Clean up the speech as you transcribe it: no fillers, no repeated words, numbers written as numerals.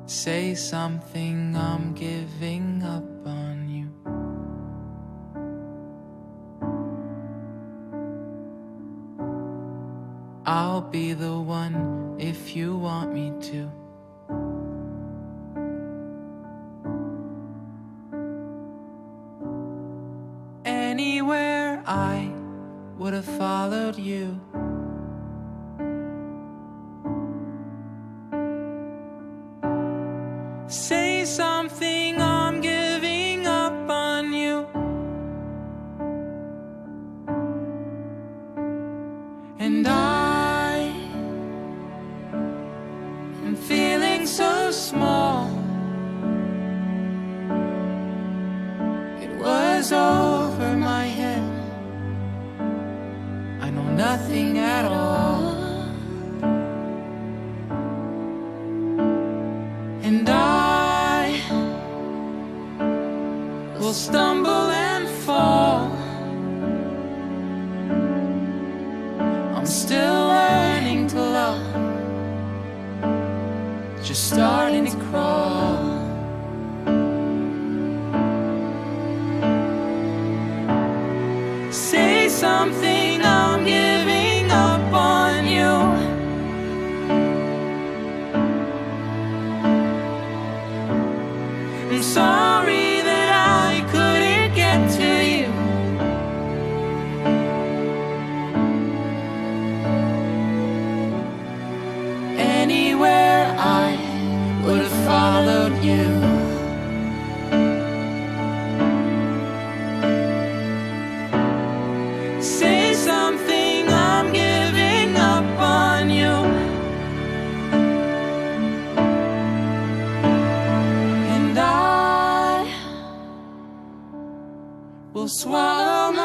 Say something, I'm giving up on you. I'll be the one if you want me to. Anywhere I would have followed you. Say something, I'm giving up on you. And I am feeling so small. It was over my head. I know nothing at all. And I will stumble and fall. I'm still learning to love, just starting to crawl. Say something, I'm giving up on you. I'm sorry that I couldn't get to you. Anywhere I would have followed you. Say something, I'm giving up on you. And I will swallow my